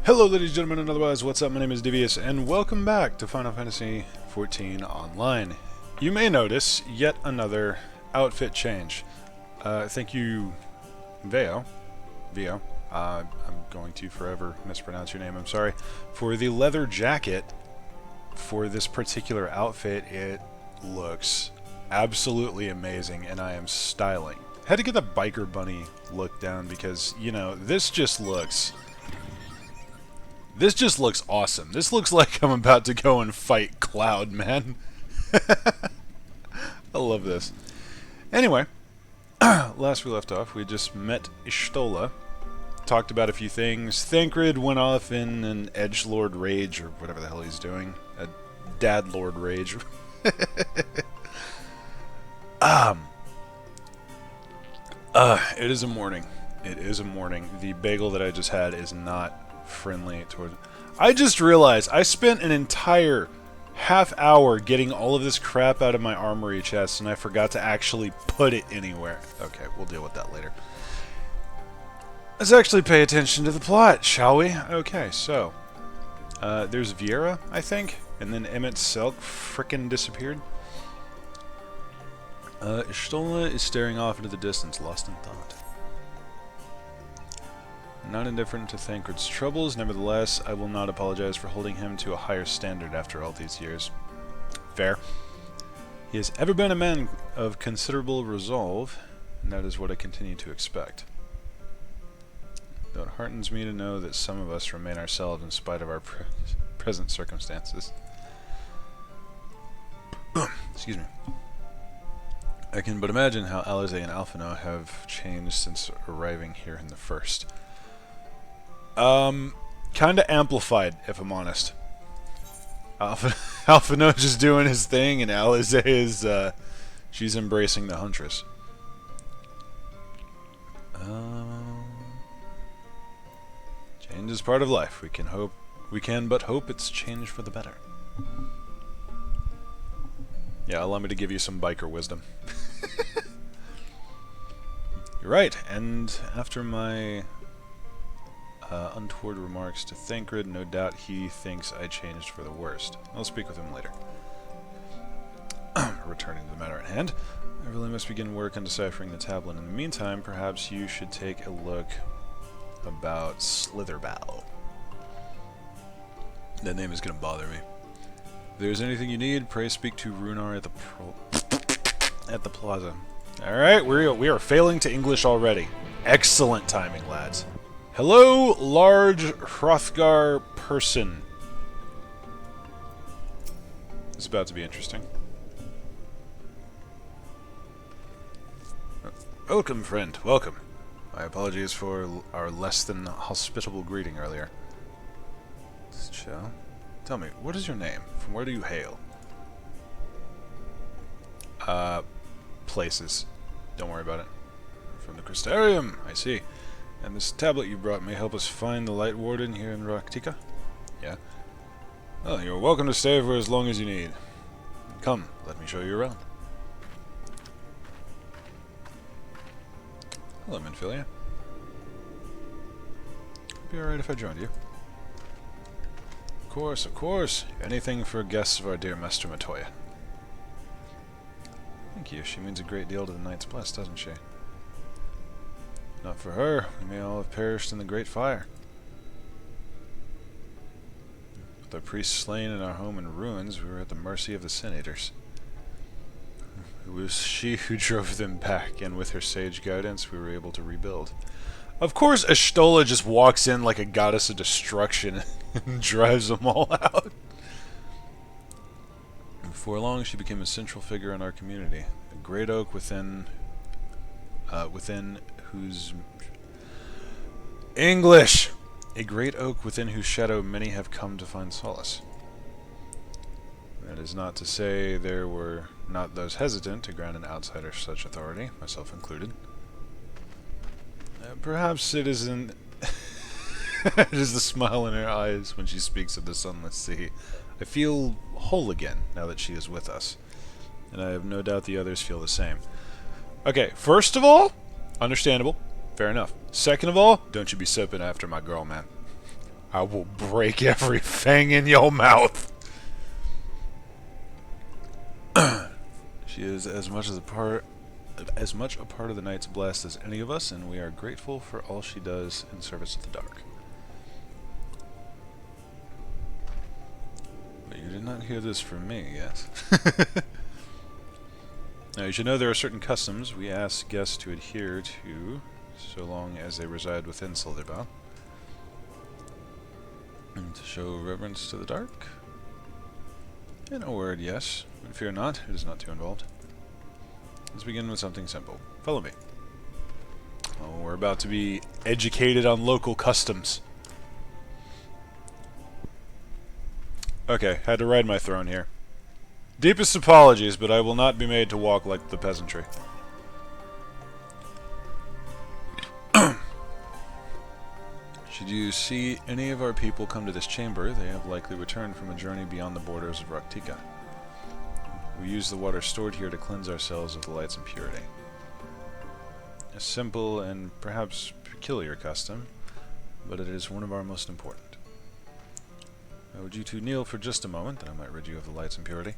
Hello ladies and gentlemen and otherwise, what's up? My name is Devious and welcome back to Final Fantasy XIV Online. You may notice yet another outfit change. Thank you, Vio. I'm going to forever mispronounce your name, I'm sorry. For the leather jacket for this particular outfit, it looks absolutely amazing and I am styling. Had to get the biker bunny look down because, you know, this just looks awesome. This looks like I'm about to go and fight Cloud, man. I love this. Anyway, last we left off, we just met Y'shtola, talked about a few things. Thancred went off in an edgelord rage, or whatever the hell he's doing. A dadlord rage. It is a morning. It is a morning. The bagel that I just had is not friendly toward. I just realized I spent an entire half hour getting all of this crap out of my armory chest and I forgot to actually put it anywhere. Okay, we'll deal with that later. Let's actually pay attention to the plot, shall we? Okay, so there's Viera, I think, and then Emmett Selk frickin' disappeared. Y'shtola is staring off into the distance, lost in thought. Not indifferent to Thancred's troubles, nevertheless, I will not apologize for holding him to a higher standard after all these years. Fair. He has ever been a man of considerable resolve, and that is what I continue to expect. Though it heartens me to know that some of us remain ourselves in spite of our present circumstances. Excuse me. I can but imagine how Alize and Alphino have changed since arriving here in the first. Kinda amplified, if I'm honest. Alphino's just doing his thing, and Alize is, she's embracing the Huntress. Change is part of life. We can but hope it's changed for the better. Yeah, allow me to give you some biker wisdom. You're right, and after my untoward remarks to Thancred, no doubt he thinks I changed for the worst. I'll speak with him later. Returning to the matter at hand, I really must begin work on deciphering the tablet. In the meantime, perhaps you should take a look about Slitherbough. That name is going to bother me. If there's anything you need, pray speak to Runar at the plaza. Alright, we are failing to English already. Excellent timing, lads. Hello, large Hrothgar person. It's about to be interesting. Welcome, friend. Welcome. My apologies for our less than hospitable greeting earlier. Shall tell me, what is your name? From where do you hail? Places. Don't worry about it. From the Crystarium, I see. And this tablet you brought may help us find the Light Warden here in Raktika? Yeah. Well, you're welcome to stay for as long as you need. Come, let me show you around. Hello, Minfilia. It'd be alright if I joined you. Of course, of course. Anything for guests of our dear Master Matoya. Thank you. She means a great deal to the Knights Blessed, doesn't she? Not for her, we may all have perished in the Great Fire. With our priests slain and our home in ruins, we were at the mercy of the Sin Eaters. It was she who drove them back, and with her sage guidance, we were able to rebuild. Of course, Y'shtola just walks in like a goddess of destruction and drives them all out. Before long, she became a central figure in our community, a great oak within whose English! A great oak within whose shadow many have come to find solace. That is not to say there were not those hesitant to grant an outsider such authority, myself included. Perhaps it isn't... It is the smile in her eyes when she speaks of the sunless sea. I feel whole again now that she is with us, and I have no doubt the others feel the same. Okay, first of all, understandable. Fair enough. Second of all, don't you be sipping after my girl, man. I will break every fang in your mouth. She is as much a part of the Knight's Blessed as any of us, and we are grateful for all she does in service of the dark. But you did not hear this from me, yes? Now, you should know there are certain customs we ask guests to adhere to, so long as they reside within Slitherbough. And to show reverence to the dark? In a word, yes. But fear not, it is not too involved. Let's begin with something simple. Follow me. Oh, we're about to be educated on local customs. Okay, had to ride my throne here. Deepest apologies, but I will not be made to walk like the peasantry. Should you see any of our people come to this chamber, they have likely returned from a journey beyond the borders of Raktika. We use the water stored here to cleanse ourselves of the light's impurity. A simple and perhaps peculiar custom, but it is one of our most important. Now, would you two kneel for just a moment, that I might rid you of the light's impurity?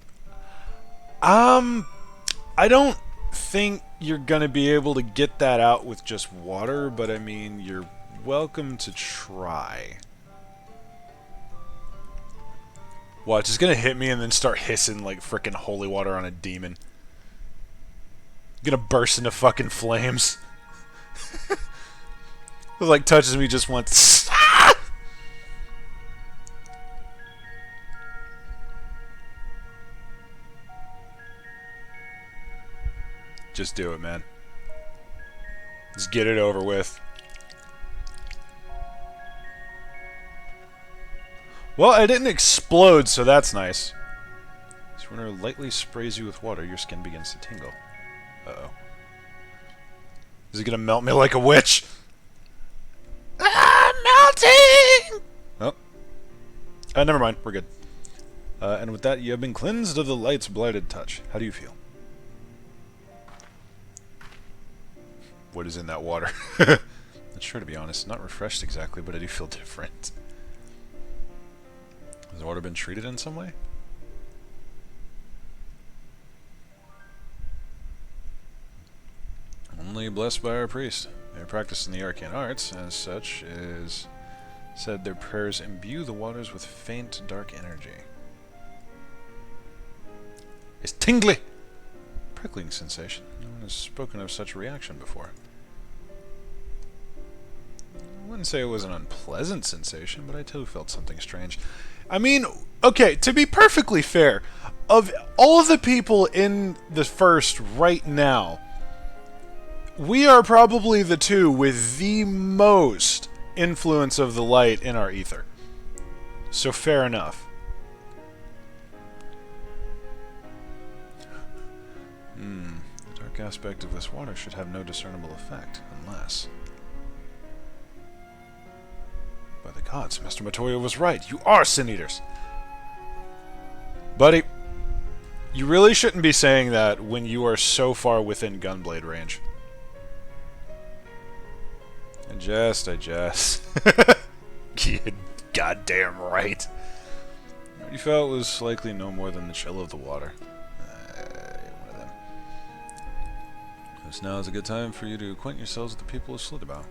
I don't think you're gonna be able to get that out with just water, but I mean, you're welcome to try. Watch, it's gonna hit me and then start hissing like frickin' holy water on a demon. Gonna burst into fucking flames. It like touches me just once. Just do it, man. Let's get it over with. Well, I didn't explode, so that's nice. So when it lightly sprays you with water, your skin begins to tingle. Uh-oh. Is it gonna melt me like a witch? Ah, melting! Oh. Never mind. We're good. And with that, you have been cleansed of the light's blighted touch. How do you feel? What is in that water? Not sure, to be honest. Not refreshed exactly, but I do feel different. Has the water been treated in some way? Only blessed by our priest. They are practiced in the arcane arts, as such is said their prayers imbue the waters with faint, dark energy. It's tingly! Prickling sensation. No one has spoken of such a reaction before. I wouldn't say it was an unpleasant sensation, but I too felt something strange. I mean, okay, to be perfectly fair, of all of the people in the first right now, we are probably the two with the most influence of the light in our ether. So fair enough. The dark aspect of this water should have no discernible effect, unless... By the gods, Mr. Matoya was right. You are sin-eaters. Buddy, you really shouldn't be saying that when you are so far within gunblade range. I jest. You're goddamn right. What you felt was likely no more than the chill of the water. One of them. This now is a good time for you to acquaint yourselves with the people of Slitherbough.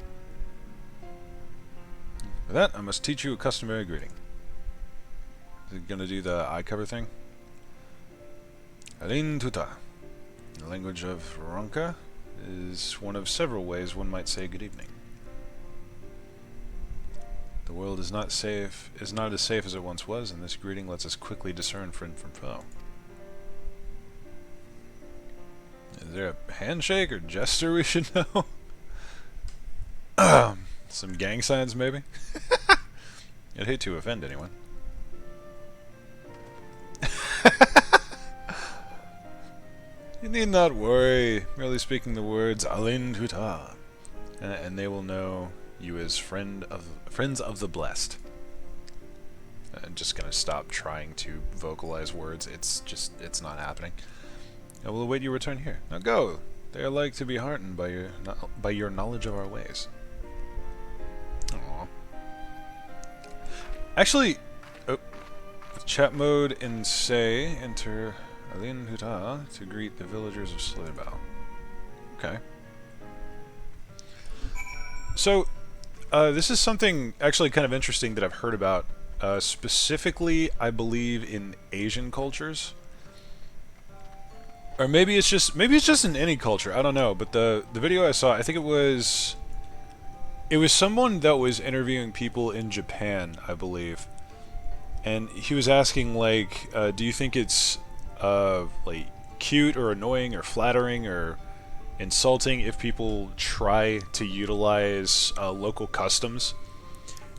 For that, I must teach you a customary greeting. Is it gonna do the eye cover thing? Alin Tuta. In the language of Ronka, is one of several ways one might say good evening. The world is not as safe as it once was, and this greeting lets us quickly discern friend from foe. Is there a handshake or gesture we should know? Some gang signs, maybe? I'd hate to offend anyone. You need not worry, merely speaking the words Alin Tuta, and they will know you as friends of the blessed. I'm just gonna stop trying to vocalize words. It's not happening. I will await your return here. Now go. They are like to be heartened by your knowledge of our ways. Aww. Actually, oh, with chat mode in say, enter Alin Huta to greet the villagers of Slitherbough. Okay. So, this is something actually kind of interesting that I've heard about. Specifically, I believe in Asian cultures. Or maybe it's just in any culture. I don't know. But the video I saw, I think it was someone that was interviewing people in Japan, I believe, and he was asking like, do you think it's like cute or annoying or flattering or insulting if people try to utilize local customs?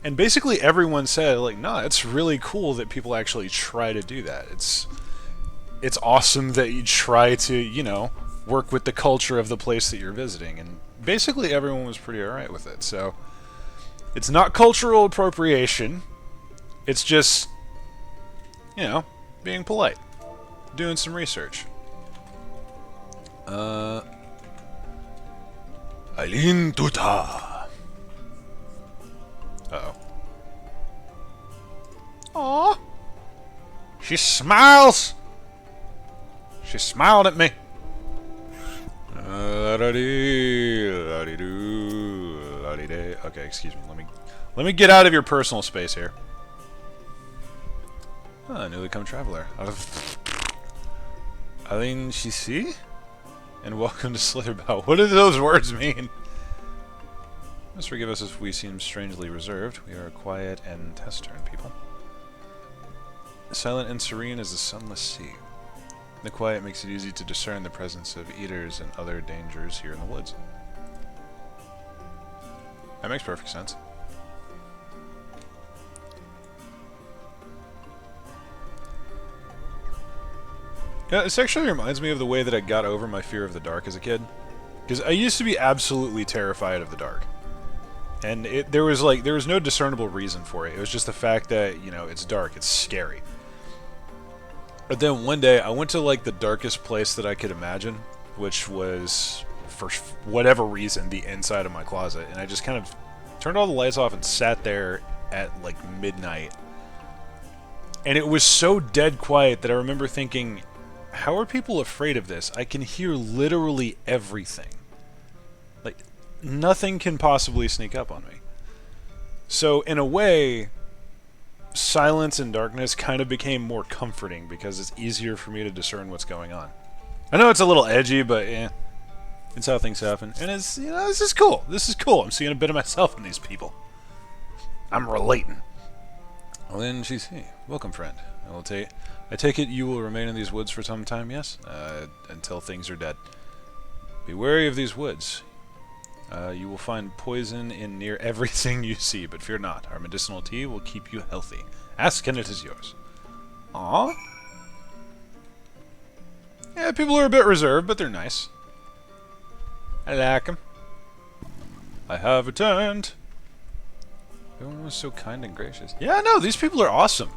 And basically everyone said like, nah, it's really cool that people actually try to do that. It's awesome that you try to, you know, work with the culture of the place that you're visiting. And basically everyone was pretty alright with it. So it's not cultural appropriation. It's just, you know, being polite. Doing some research. Aileen Tuta. Uh-oh. Aww. She smiles! She smiled at me. Okay, excuse me. Let me get out of your personal space here. Ah, newly come traveler. Aline Shisi? And welcome to Slitherbough. What do those words mean? Must forgive us if we seem strangely reserved. We are quiet and taciturn people. Silent and serene as the sunless sea. The quiet makes it easy to discern the presence of eaters and other dangers here in the woods. That makes perfect sense. Yeah, this actually reminds me of the way that I got over my fear of the dark as a kid. Because I used to be absolutely terrified of the dark. And there was no discernible reason for it. It was just the fact that, you know, it's dark, it's scary. But then one day, I went to like the darkest place that I could imagine, which was, for whatever reason, the inside of my closet. And I just kind of turned all the lights off and sat there at like midnight. And it was so dead quiet that I remember thinking, how are people afraid of this? I can hear literally everything. Like, nothing can possibly sneak up on me. So, in a way, silence and darkness kind of became more comforting because it's easier for me to discern what's going on. I know it's a little edgy, but yeah, it's how things happen. And it's, you know, this is cool. This is cool. I'm seeing a bit of myself in these people. I'm relating. Well, then she's here. Welcome, friend. I take it you will remain in these woods for some time, yes? Until things are dead. Be wary of these woods. You will find poison in near everything you see, but fear not. Our medicinal tea will keep you healthy. Ask and it is yours. Aww. Yeah, people are a bit reserved, but they're nice. I like them. I have returned. Everyone was so kind and gracious. Yeah, no, these people are awesome.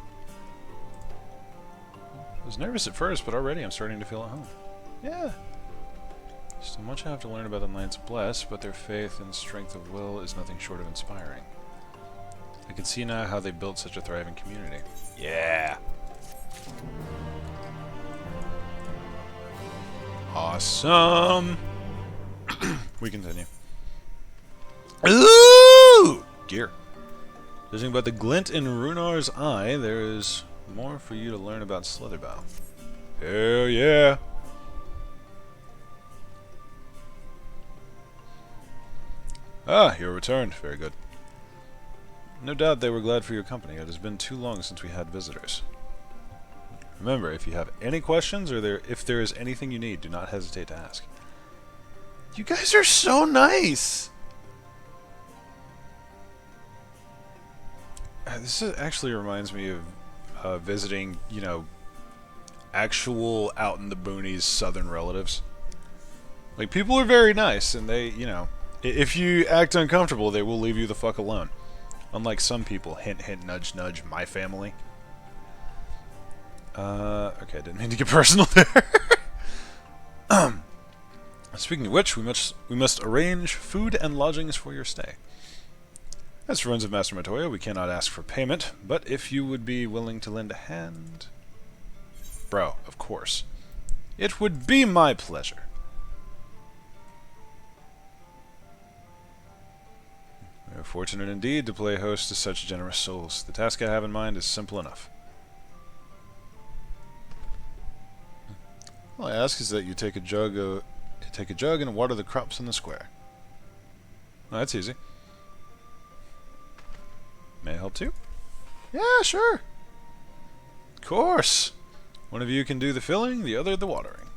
I was nervous at first, but already I'm starting to feel at home. Yeah. Still much I have to learn about the Knights Blessed, but their faith and strength of will is nothing short of inspiring. I can see now how they built such a thriving community. Yeah! Awesome! We continue. Ooh! Gear. Judging by the glint in Runar's eye, there is more for you to learn about Slitherbough. Hell yeah! Ah, you are returned. Very good. No doubt they were glad for your company. It has been too long since we had visitors. Remember, if you have any questions or if there is anything you need, do not hesitate to ask. You guys are so nice! This actually reminds me of visiting, you know, actual out in the boonies southern relatives. Like, people are very nice, and they, you know, if you act uncomfortable, they will leave you the fuck alone. Unlike some people. Hint, hint, nudge, nudge, my family. Okay, I didn't mean to get personal there. Speaking of which, we must arrange food and lodgings for your stay. As for Ruins of Master Matoya, we cannot ask for payment, but if you would be willing to lend a hand... Bro, of course. It would be my pleasure. We are fortunate indeed to play host to such generous souls. The task I have in mind is simple enough. All I ask is that you take a jug and water the crops in the square. Oh, that's easy. May I help too? Yeah, sure. Of course. One of you can do the filling, the other the watering.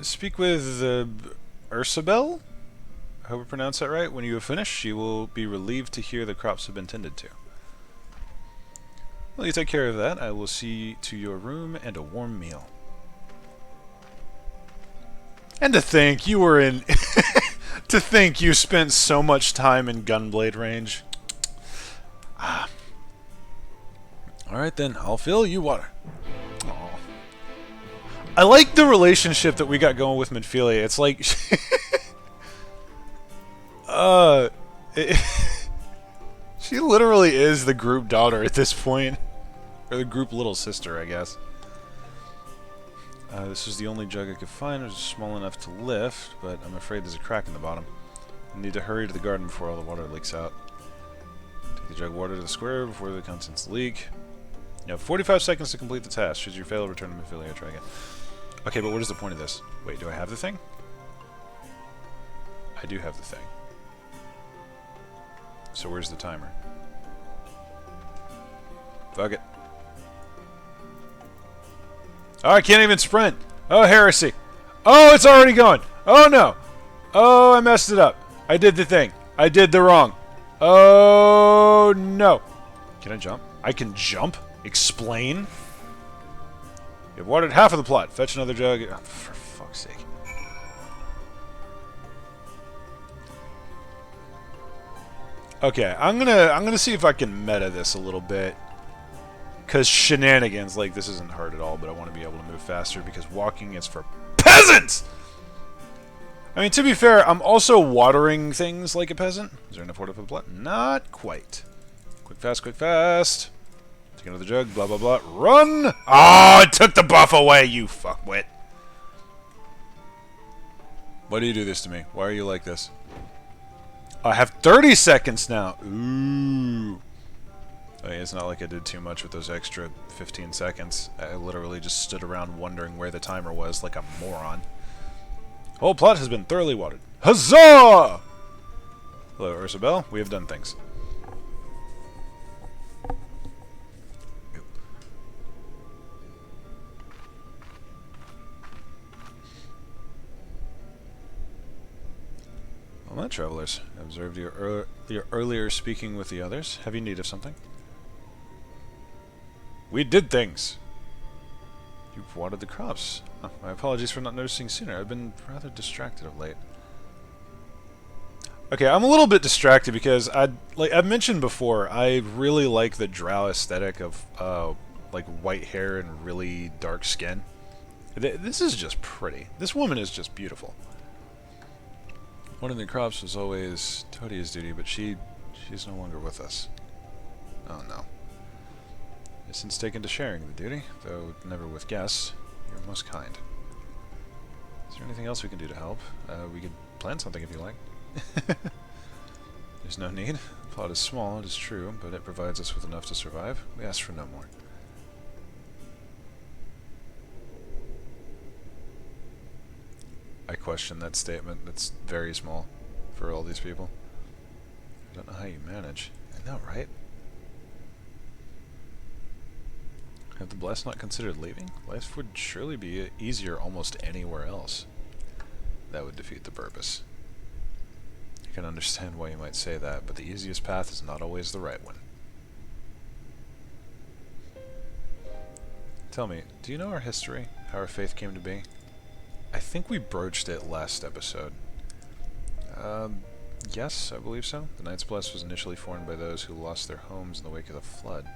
Speak with Ursabel? I hope I pronounced that right. When you have finished, she will be relieved to hear the crops have been tended to. Well, you take care of that. I will see to your room and a warm meal. And to think you were in... to think you spent so much time in gunblade range. Ah. Alright then, I'll fill you water. Aww. I like the relationship that we got going with Midphilia. It's like... she literally is the group daughter at this point. Or the group little sister, I guess. This is the only jug I could find. It's small enough to lift, but I'm afraid there's a crack in the bottom. I need to hurry to the garden before all the water leaks out. Take the jug water to the square before the contents leak. You have 45 seconds to complete the task. Should you fail, return to Midphilia. Try again. Okay, but what is the point of this? Wait, do I have the thing? I do have the thing. So where's the timer? Fuck it. Oh, I can't even sprint. Oh, heresy. Oh, it's already gone. Oh, no. Oh, I messed it up. I did the thing. I did the wrong. Oh, no. Can I jump? I can jump? Explain? You've watered half of the plot. Fetch another jug. Oh, for fuck's sake. Okay, I'm gonna see if I can meta this a little bit. Because shenanigans, like, this isn't hard at all, but I want to be able to move faster because walking is for peasants! I mean, to be fair, I'm also watering things like a peasant. Is there enough water for the plot? Not quite. Quick, fast, quick, fast. Take another jug, blah, blah, blah. Run! Oh, it took the buff away, you fuckwit. Why do you do this to me? Why are you like this? I have 30 seconds now. Ooh. I mean, it's not like I did too much with those extra 15 seconds. I literally just stood around wondering where the timer was like a moron. Whole plot has been thoroughly watered. Huzzah! Hello, Ursabel. We have done things. Well met, travelers. I observed your earlier speaking with the others. Have you need of something? We did things! You've watered the crops. Oh, my apologies for not noticing sooner. I've been rather distracted of late. Okay, I'm a little bit distracted because I've mentioned before, I really like the drow aesthetic of like white hair and really dark skin. This is just pretty. This woman is just beautiful. One of the crops was always Todia's duty, but she's no longer with us. Oh no. I've since taken to sharing the duty, though never with guests. You're most kind. Is there anything else we can do to help? We could plan something if you like. There's no need. The plot is small, it is true, but it provides us with enough to survive. We ask for no more. I question that statement. That's very small for all these people. I don't know how you manage. I know, right? Have the Blessed not considered leaving? Life would surely be easier almost anywhere else. That would defeat the purpose. I can understand why you might say that, but the easiest path is not always the right one. Tell me, do you know our history? How our faith came to be? I think we broached it last episode. Yes, I believe so. The Knight's Bless was initially formed by those who lost their homes in the wake of the flood.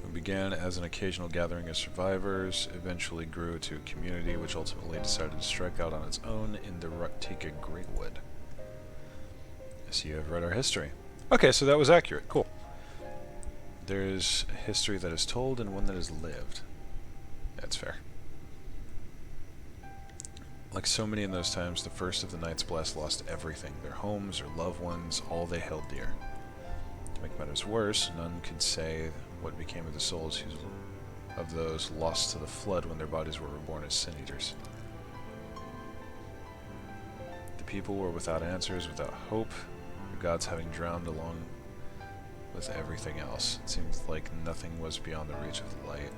It began as an occasional gathering of survivors, eventually grew to a community which ultimately decided to strike out on its own in the Ruktika Greatwood. I see you have read our history. Okay, so that was accurate. Cool. There's a history that is told and one that is lived. That's fair. Like so many in those times, the first of the Knights Blessed lost everything. Their homes, their loved ones, all they held dear. To make matters worse, none could say what became of the souls of those lost to the flood when their bodies were reborn as sin-eaters. The people were without answers, without hope, the gods having drowned along with everything else. It seemed like nothing was beyond the reach of the light.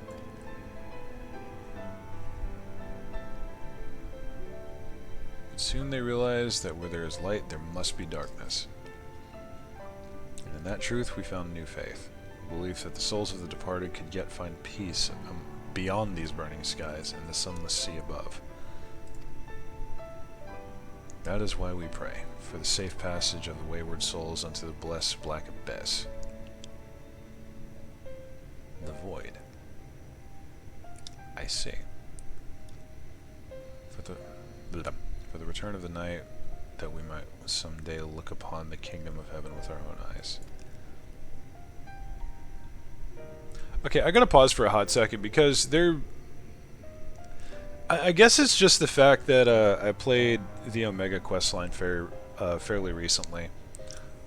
But soon they realized that where there is light, there must be darkness. And in that truth, we found new faith. The belief that the souls of the departed could yet find peace beyond these burning skies and the sunless sea above. That is why we pray, for the safe passage of the wayward souls unto the blessed black abyss. The void. I see. For the return of the night, that we might someday look upon the kingdom of heaven with our own eyes. Okay, I gotta pause for a hot second because I guess it's just the fact that I played the Omega questline fairly recently,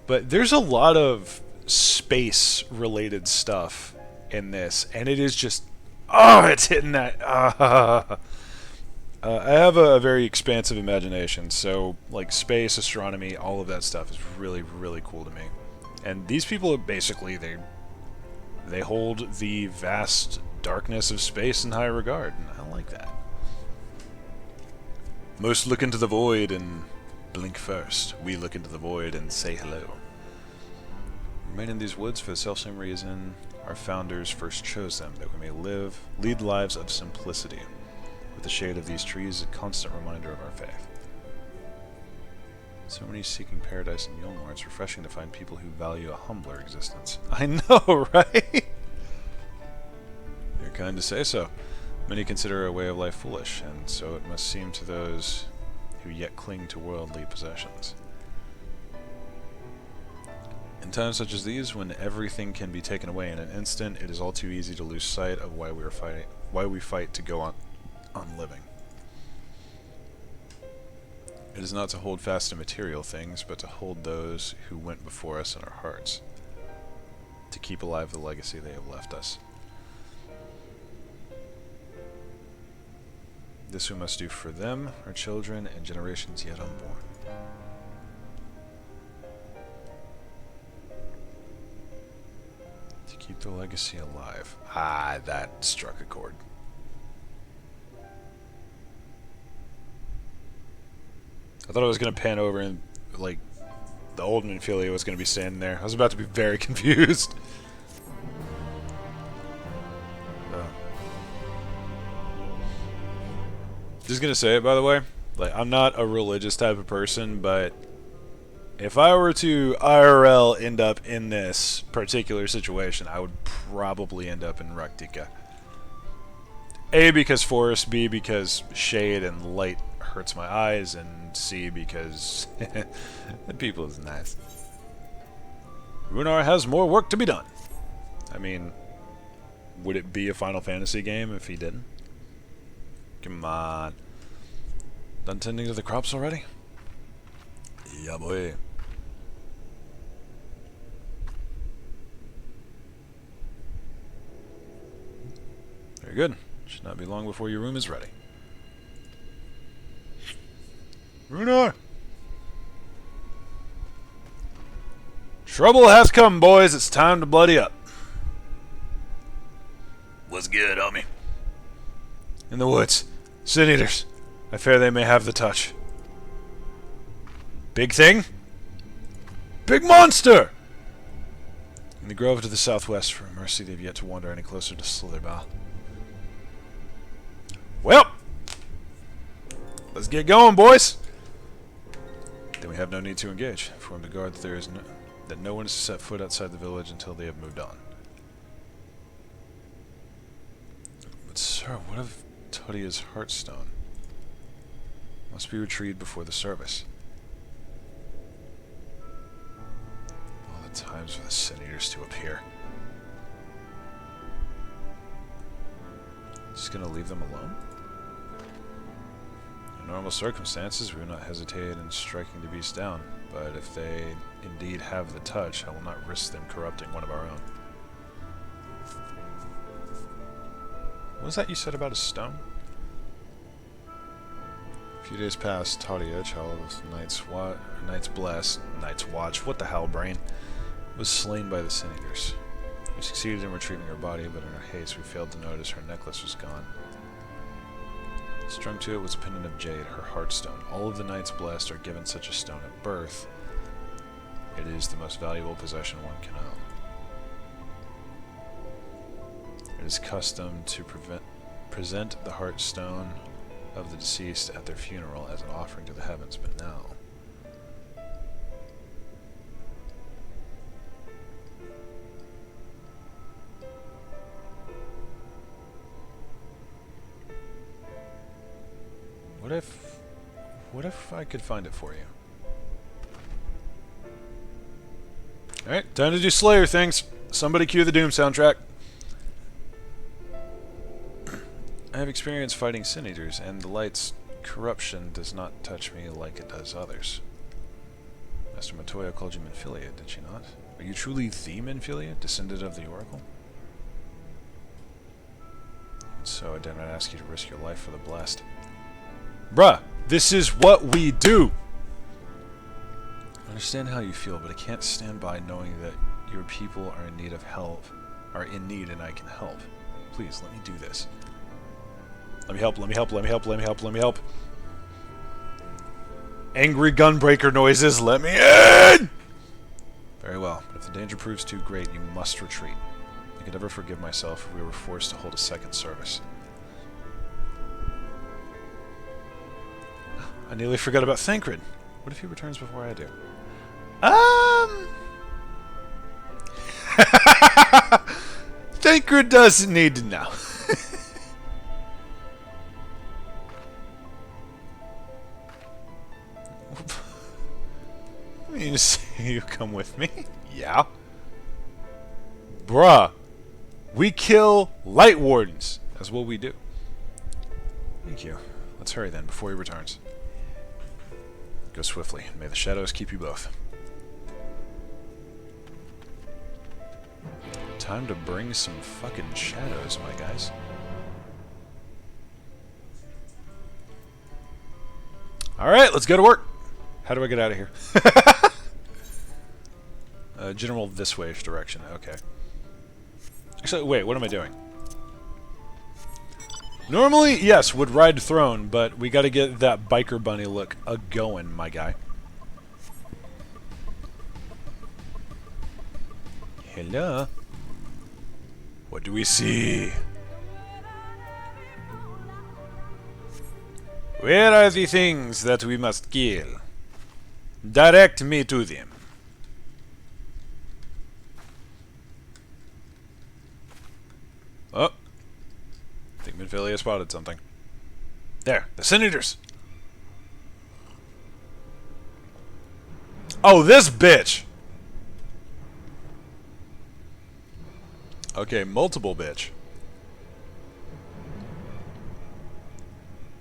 but there's a lot of space-related stuff in this, and it is just, oh, it's hitting that. I have a very expansive imagination, so like space, astronomy, all of that stuff is really, really cool to me. And these people basically they hold the vast darkness of space in high regard, and I like that. Most look into the void and blink first. We look into the void and say hello. Remain in these woods for the selfsame reason our founders first chose them, that we may lead lives of simplicity. With the shade of these trees, a constant reminder of our faith. So many seeking paradise in Yulmore, it's refreshing to find people who value a humbler existence. I know, right? You're kind to say so. Many consider a way of life foolish, and so it must seem to those who yet cling to worldly possessions. In times such as these, when everything can be taken away in an instant, it is all too easy to lose sight of why we fight to go on living. It is not to hold fast to material things, but to hold those who went before us in our hearts, to keep alive the legacy they have left us. This we must do for them, our children, and generations yet unborn. To keep the legacy alive. Ah, that struck a chord. I thought I was going to pan over and, like, the old Minfilia was going to be standing there. I was about to be very confused. Just going to say it, by the way. Like, I'm not a religious type of person, but if I were to IRL end up in this particular situation, I would probably end up in Ruktika. A, because forest, B, because shade and light hurts my eyes, and C, because the people is nice. Runar has more work to be done. I mean, would it be a Final Fantasy game if he didn't? Come on. Done tending to the crops already? Yeah, boy. Very good. Should not be long before your room is ready. Runar! Trouble has come, boys. It's time to bloody up. What's good, homie? In the woods. Sin-eaters. I fear they may have the touch. Big thing? Big monster! In the grove to the southwest, for mercy they've yet to wander any closer to Slitherbough. Well! Let's get going, boys! Then we have no need to engage. Inform the guard that that no one is to set foot outside the village until they have moved on. Sorry, what of Todia's Heartstone? Must be retrieved before the service. All the times for the Sin Eaters to appear. Just gonna leave them alone? In normal circumstances, we would not hesitate in striking the beast down, but if they indeed have the touch, I will not risk them corrupting one of our own. What was that you said about a stone? A few days past, Tadia, child of Night's Watch, what the hell, brain, was slain by the Sin Eaters. We succeeded in retrieving her body, but in our haste we failed to notice her necklace was gone. Strung to it was a pendant of jade, her heartstone. All of the Knights Blessed are given such a stone at birth. It is the most valuable possession one can own. It is custom to present the heartstone of the deceased at their funeral as an offering to the heavens, but now... What if I could find it for you? Alright, time to do Slayer things. Somebody cue the Doom soundtrack. I have experience fighting Sin Eaters, and the light's corruption does not touch me like it does others. Master Matoya called you Minfilia, did she not? Are you truly the Minfilia, descendant of the Oracle? So I dare not ask you to risk your life for the blessed. Bruh, this is what we do! I understand how you feel, but I can't stand by knowing that your people are in need of help, and I can help. Please, let me do this. Let me help, let me help, let me help, let me help, let me help. Angry gunbreaker noises, let me in! Very well, but if the danger proves too great, you must retreat. I could never forgive myself if we were forced to hold a second service. I nearly forgot about Thancred. What if he returns before I do? Thancred doesn't need to know. You say you come with me? Yeah. Bruh. We kill Light Wardens. That's what we do. Thank you. Let's hurry then, before he returns. Go swiftly, and may the shadows keep you both. Time to bring some fucking shadows, my guys. Alright, let's go to work. How do I get out of here? General this way direction, okay. Actually, wait, what am I doing? Normally, yes, would ride throne, but we gotta get that biker bunny look a-going, my guy. Hello? What do we see? Where are the things that we must kill? Direct me to them. Oh. I think Minfilia spotted something. There, the Sin Eaters! Oh, this bitch! Okay, multiple bitch.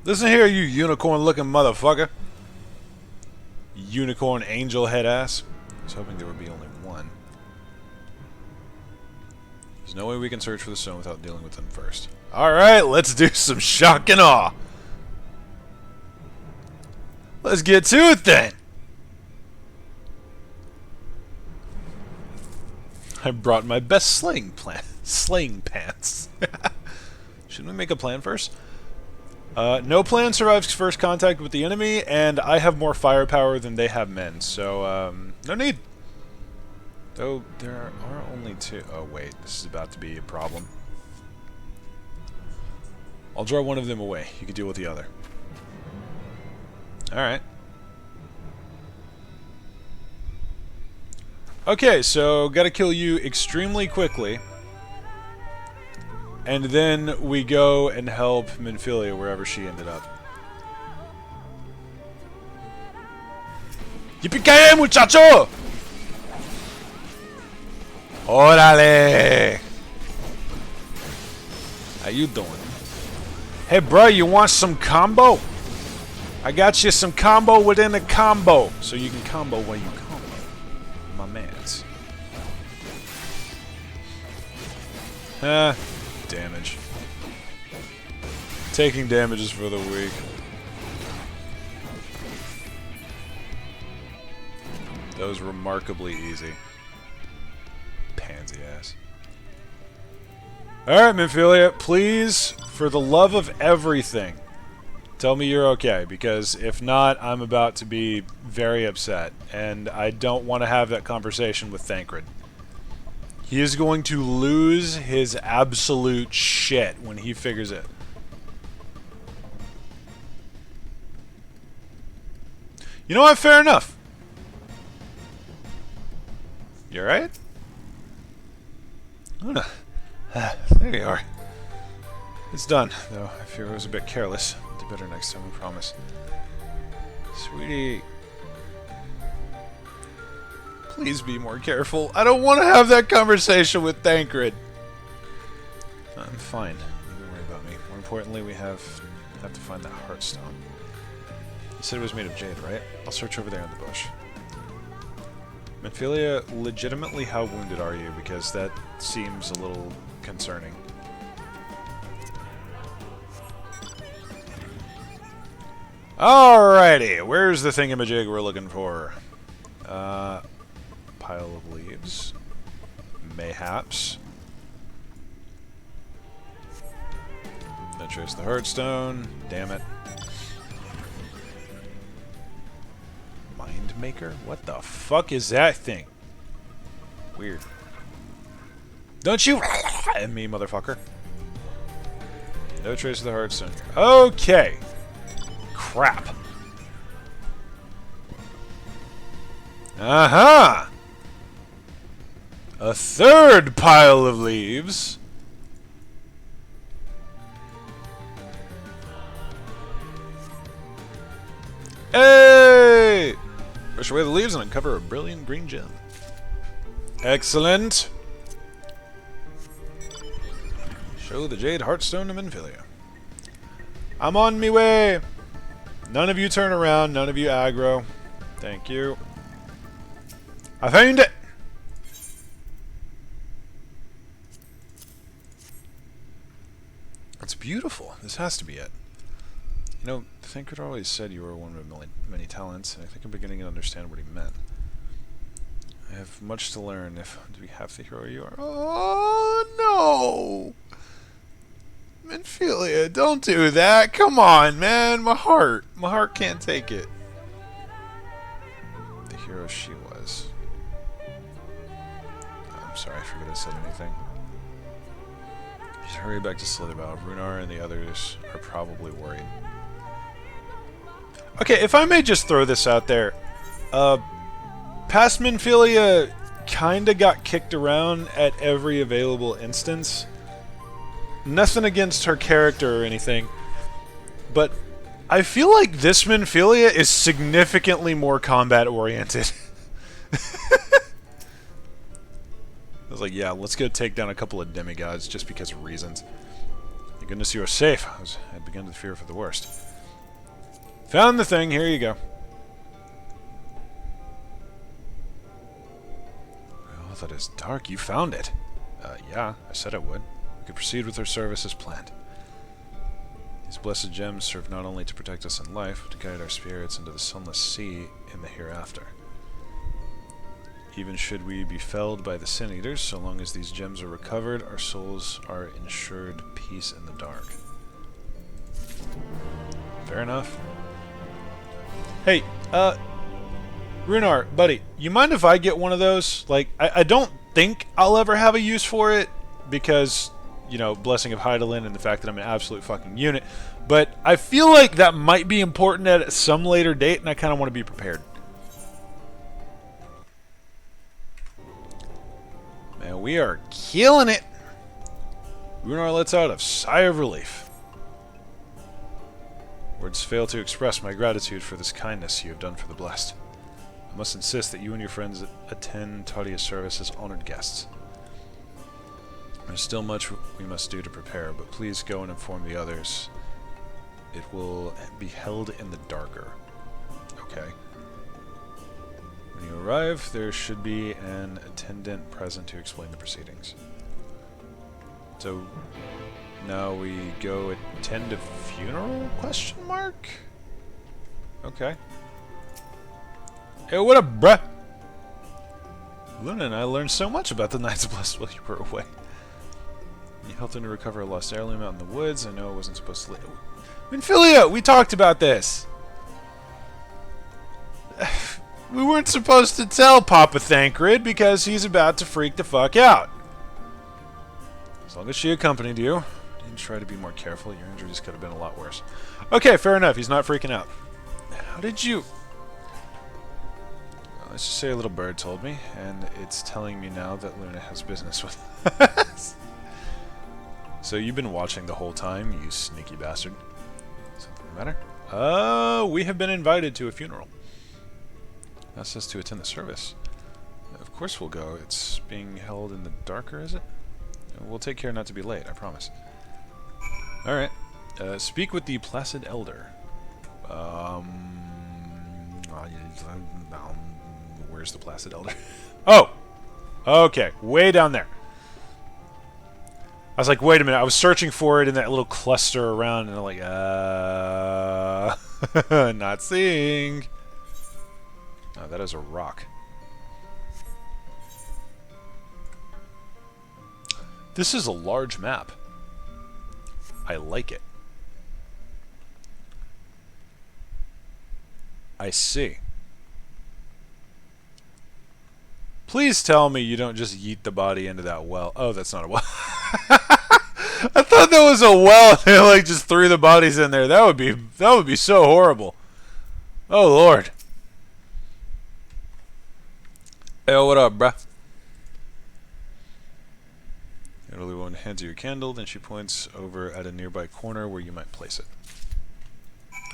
Listen here, you unicorn-looking motherfucker. Unicorn angel head ass. I was hoping there would be only one. There's no way we can search for the stone without dealing with them first. Alright, let's do some shock and awe. Let's get to it then. I brought my best slaying pants. Shouldn't we make a plan first? No plan survives first contact with the enemy, and I have more firepower than they have men, so, no need. Though, there are only two. Oh, wait, this is about to be a problem. I'll draw one of them away. You can deal with the other. Alright. Okay, so gotta kill you extremely quickly. And then we go and help Minfilia wherever she ended up. Yippee-ki-yay, muchacho! Órale! How you doing? Hey, bro, you want some combo? I got you some combo within a combo. So you can combo while you combo. My mans. Damage. Taking damage is for the weak. That was remarkably easy. Pansy ass. Alright, Minfilia, please, for the love of everything, tell me you're okay, because if not, I'm about to be very upset, and I don't want to have that conversation with Thancred. He is going to lose his absolute shit when he figures it. You know what? Fair enough. You alright? There you are. It's done, though I fear I was a bit careless. I'll do better next time, I promise. Sweetie. Please be more careful. I don't want to have that conversation with Thancred. I'm fine. Don't worry about me. More importantly, we have to find that Heartstone. You said it was made of jade, right? I'll search over there in the bush. Minfilia, legitimately how wounded are you? Because that seems a little concerning. Alrighty, where's the thingamajig we're looking for? Pile of leaves. Mayhaps. Then trace the Heartstone. Damn it. Mind Maker? What the fuck is that thing? Weird. Don't you at me, motherfucker. No trace of the Heartstone. Okay. Crap. Aha! A third pile of leaves. Hey! Brush away the leaves and uncover a brilliant green gem. Excellent. Show the Jade Heartstone to Minfilia. I'm on me way. None of you turn around. None of you aggro. Thank you. I found it. It's beautiful. This has to be it. You know, Thancred always said you were one of many talents, and I think I'm beginning to understand what he meant. I have much to learn if to be half the hero you are. Oh, no! Minfilia, don't do that. Come on, man. My heart can't take it. The hero she was. I'm sorry, I forget I said anything. You should hurry back to Slitherbough. Runar and the others are probably worried. Okay, if I may just throw this out there. Past Minfilia kinda got kicked around at every available instance. Nothing against her character or anything, but I feel like this Minfilia is significantly more combat-oriented. I was like, yeah, let's go take down a couple of demigods just because of reasons. Thank goodness you are safe. I'd begun to fear for the worst. Found the thing, here you go. Oh, that is dark. You found it. Yeah, I said I would. We could proceed with our service as planned. These blessed gems serve not only to protect us in life, but to guide our spirits into the sunless sea in the hereafter. Even should we be felled by the Sin Eaters, so long as these gems are recovered, our souls are ensured peace in the dark. Fair enough. Hey, Runar, buddy, you mind if I get one of those? Like, I don't think I'll ever have a use for it, because, you know, Blessing of Hydaelyn and the fact that I'm an absolute fucking unit. But I feel like that might be important at some later date, and I kind of want to be prepared. Man, we are killing it. Runar lets out a sigh of relief. Words fail to express my gratitude for this kindness you have done for the blessed. I must insist that you and your friends attend Tadia's service as honored guests. There's still much we must do to prepare, but please go and inform the others. It will be held in the darker. Okay. When you arrive, there should be an attendant present to explain the proceedings. So, now we go attend a funeral? Question mark? Okay. Hey, what up, bruh? Luna and I learned so much about the Knights of Blessed while you were away. You helped him to recover a lost heirloom out in the woods. I know it wasn't supposed to... Minfilia! We talked about this! We weren't supposed to tell Papa Thancred because he's about to freak the fuck out. As long as she accompanied you. Didn't try to be more careful. Your injuries could have been a lot worse. Okay, fair enough. He's not freaking out. How did you... Let's just say a little bird told me, and it's telling me now that Luna has business with us. So you've been watching the whole time, you sneaky bastard. Something the matter? We have been invited to a funeral. Asked us to attend the service. Of course we'll go. It's being held in the darker, is it? We'll take care not to be late, I promise. Alright. Speak with the Placid Elder. Where's the Placid Elder? Oh! Okay, way down there. I was like, wait a minute, I was searching for it in that little cluster around, and I'm like, not seeing. Oh, that is a rock. This is a large map. I like it. I see. Please tell me you don't just yeet the body into that well. Oh, that's not a well. I thought that was a well. They like just threw the bodies in there. That would be so horrible. Oh Lord. Hey, what up, bruh? The elderly woman hands you a candle, then she points over at a nearby corner where you might place it.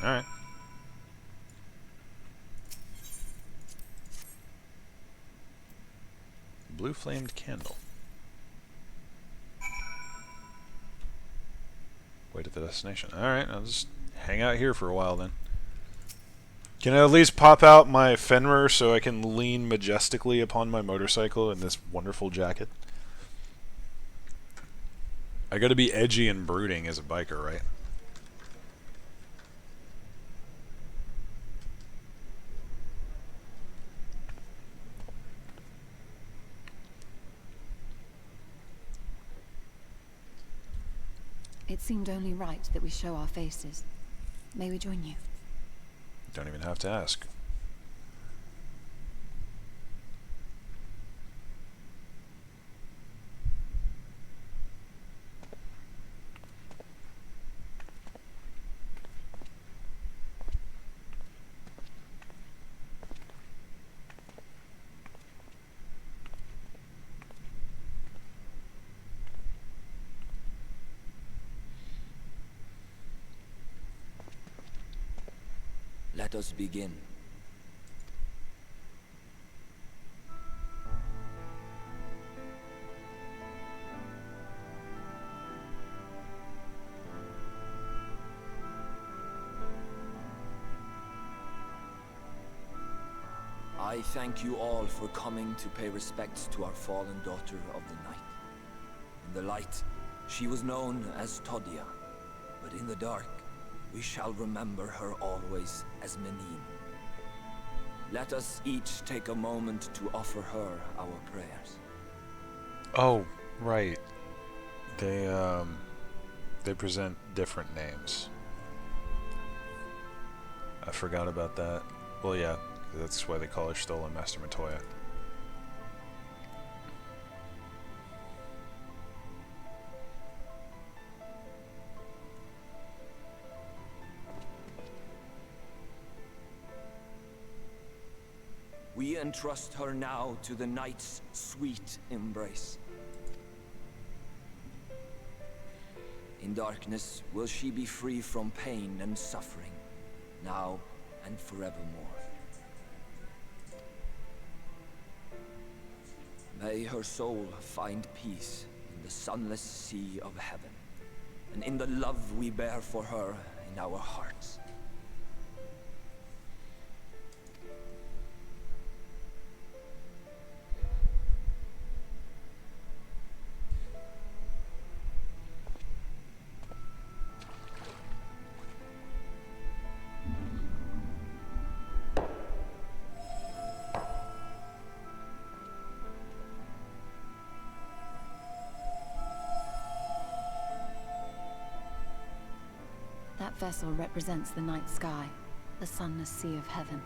Alright. Blue flamed candle. Wait at the destination. Alright, I'll just hang out here for a while then. Can I at least pop out my Fenrir so I can lean majestically upon my motorcycle in this wonderful jacket? I gotta be edgy and brooding as a biker, right? It seemed only right that we show our faces. May we join you? Don't even have to ask. Let us begin. I thank you all for coming to pay respects to our fallen daughter of the night. In the light, she was known as Tadia, but in the dark, we shall remember her always as Menine. Let us each take a moment to offer her our prayers. Oh, right. They present different names. I forgot about that. Well, yeah, that's why they call her Stolen Master Matoya. We entrust her now to the night's sweet embrace. In darkness will she be free from pain and suffering, now and forevermore. May her soul find peace in the sunless sea of heaven, and in the love we bear for her in our hearts. That vessel represents the night sky, the sunless sea of heaven.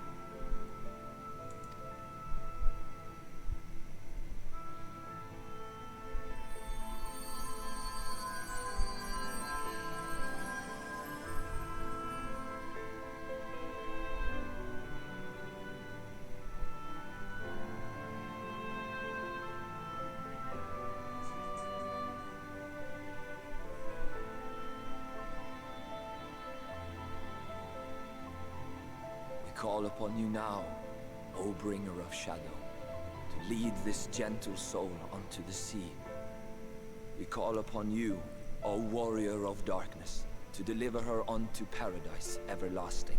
Call upon you now, O bringer of shadow, to lead this gentle soul onto the sea. We call upon you, O warrior of darkness, to deliver her onto paradise everlasting.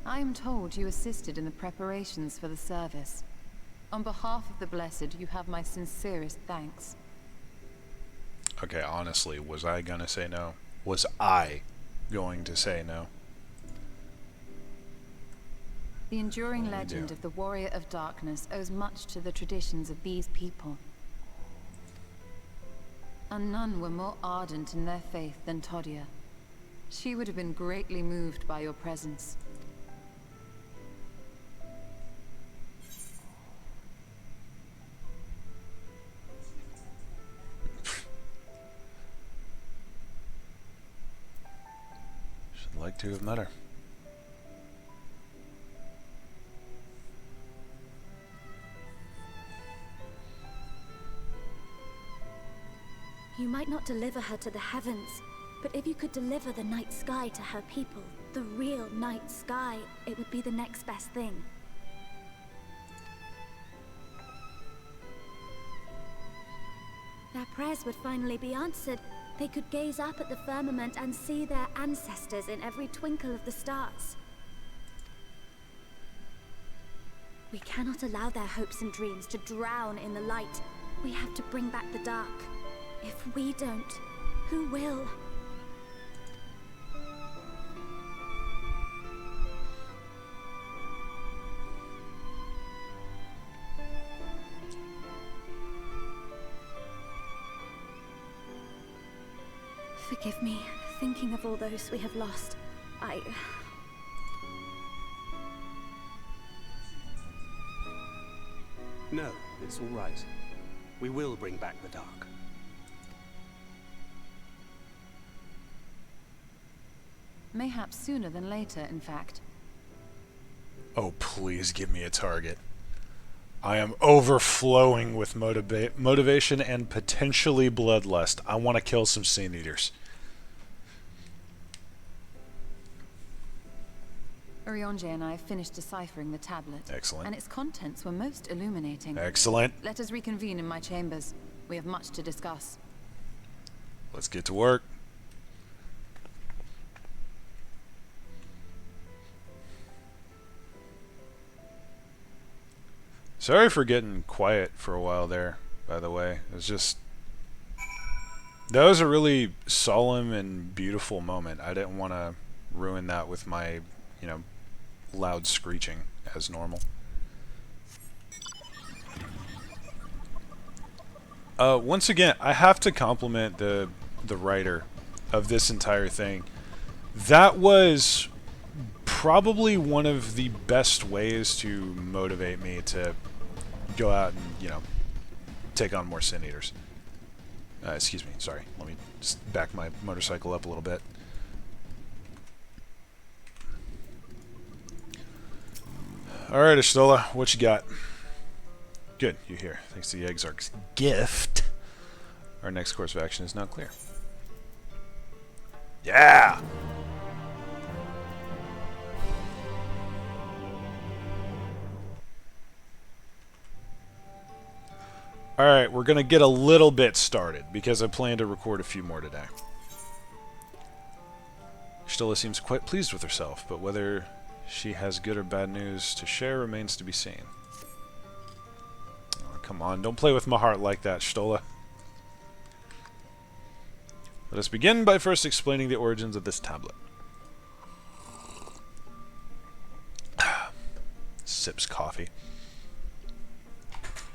I am told you assisted in the preparations for the service. On behalf of the Blessed, you have my sincerest thanks. Okay, honestly, was I gonna say no? Was I going to say no? The enduring Well, we legend do. of the Warrior of Darkness owes much to the traditions of these people. And none were more ardent in their faith than Todia. She would have been greatly moved by your presence. Should like to have met her. You might not deliver her to the heavens, but if you could deliver the night sky to her people, the real night sky, it would be the next best thing. Their prayers would finally be answered. They could gaze up at the firmament and see their ancestors in every twinkle of the stars. We cannot allow their hopes and dreams to drown in the light. We have to bring back the dark. If we don't, who will? Forgive me, thinking of all those we have lost. No, it's all right. We will bring back the dark. Mayhaps sooner than later, in fact. Oh, please give me a target. I am overflowing with motivation and potentially bloodlust. I want to kill some Sin Eaters. Orionje and I have finished deciphering the tablet. Excellent. And its contents were most illuminating. Excellent. Let us reconvene in my chambers. We have much to discuss. Let's get to work. Sorry for getting quiet for a while there, by the way. It was just... That was a really solemn and beautiful moment. I didn't want to ruin that with my, loud screeching as normal. Once again, I have to compliment the writer of this entire thing. That was probably one of the best ways to motivate me to go out and, you know, take on more Sin Eaters. Excuse me, sorry. Let me just back my motorcycle up a little bit. Alright, Ashtola, what you got? Good, you're here. Thanks to the Exarch's gift, our next course of action is now clear. Yeah! Alright, we're going to get a little bit started, because I plan to record a few more today. Ashtola seems quite pleased with herself, but whether she has good or bad news to share remains to be seen. Oh, come on, don't play with my heart like that, Ashtola. Let us begin by first explaining the origins of this tablet. Sips coffee.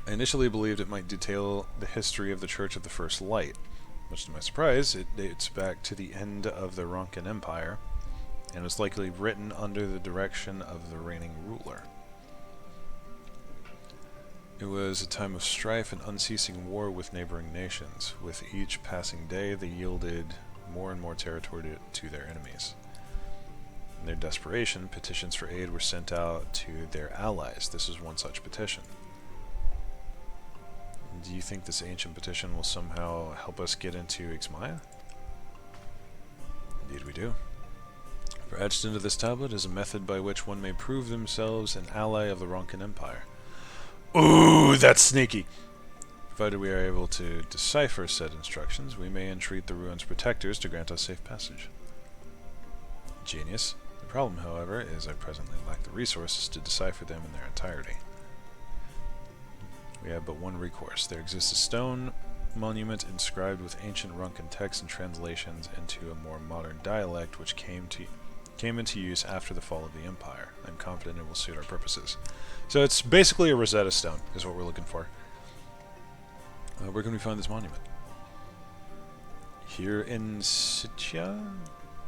I initially believed it might detail the history of the Church of the First Light. Much to my surprise, it dates back to the end of the Ronkan Empire, and is likely written under the direction of the reigning ruler. It was a time of strife and unceasing war with neighboring nations. With each passing day, they yielded more and more territory to their enemies. In their desperation, petitions for aid were sent out to their allies. This is one such petition. Do you think this ancient petition will somehow help us get into Ixmaya? Indeed we do. For etched into this tablet is a method by which one may prove themselves an ally of the Ronkan Empire. Ooh, that's sneaky! Provided we are able to decipher said instructions, we may entreat the ruin's protectors to grant us safe passage. Genius. The problem, however, is I presently lack the resources to decipher them in their entirety. We have but one recourse. There exists a stone monument inscribed with ancient Ronkan texts and translations into a more modern dialect which came into use after the fall of the Empire. I'm confident it will suit our purposes. So it's basically a Rosetta Stone, is what we're looking for. Where can we find this monument? Here in Sitya?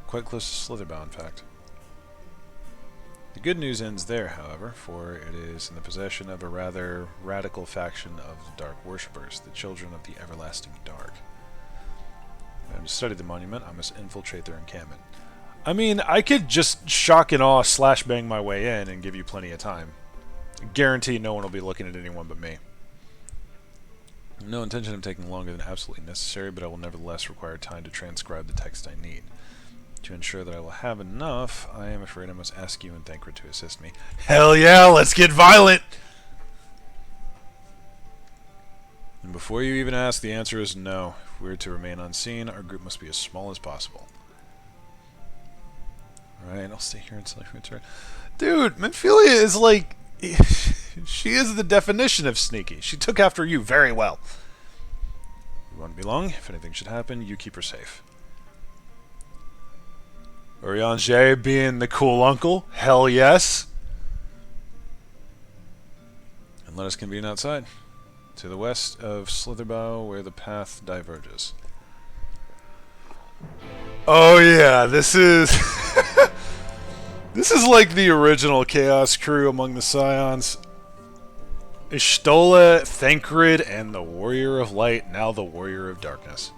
Quite close to Slitherbough, in fact. The good news ends there, however, for it is in the possession of a rather radical faction of the Dark Worshippers, the Children of the Everlasting Dark. To study the monument, I must infiltrate their encampment. I mean, I could just shock and awe slash bang my way in and give you plenty of time. Guarantee no one will be looking at anyone but me. No intention of taking longer than absolutely necessary, but I will nevertheless require time to transcribe the text I need. To ensure that I will have enough, I am afraid I must ask you and Thancred to assist me. Hell yeah, let's get violent! And before you even ask, the answer is no. If we are to remain unseen, our group must be as small as possible. Alright, I'll stay here until I return. Dude, Menphilia is like... she is the definition of sneaky. She took after you very well. We won't be long. If anything should happen, you keep her safe. Urianger being the cool uncle? Hell yes. And let us convene outside, to the west of Slitherbough, where the path diverges. Oh yeah, this is... this is like the original Chaos crew among the Scions. Ashtola, Thancred, and the Warrior of Light, now the Warrior of Darkness.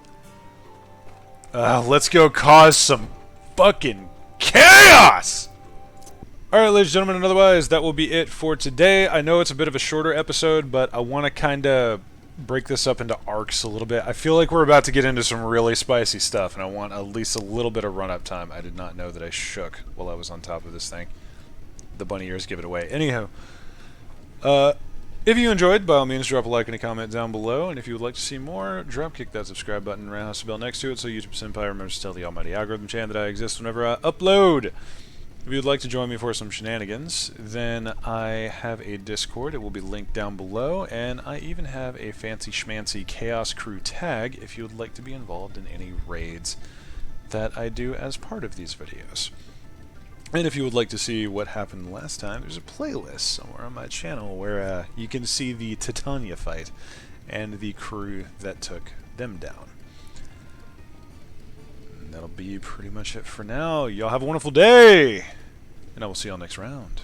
Let's go cause some fucking chaos! Alright, ladies and gentlemen, and otherwise, that will be it for today. I know it's a bit of a shorter episode, but I want to kind of break this up into arcs a little bit. I feel like we're about to get into some really spicy stuff, and I want at least a little bit of run-up time. I did not know that I shook while I was on top of this thing. The bunny ears give it away. Anyhow, if you enjoyed, by all means, drop a like and a comment down below, and if you would like to see more, drop-kick that subscribe button and roundhouse the bell next to it so YouTube Senpai remembers to tell the almighty algorithm chan that I exist whenever I upload. If you would like to join me for some shenanigans, then I have a Discord. It will be linked down below, and I even have a fancy schmancy Chaos Crew tag if you would like to be involved in any raids that I do as part of these videos. And if you would like to see what happened last time, there's a playlist somewhere on my channel where you can see the Titania fight and the crew that took them down. And that'll be pretty much it for now. Y'all have a wonderful day, and I will see y'all next round.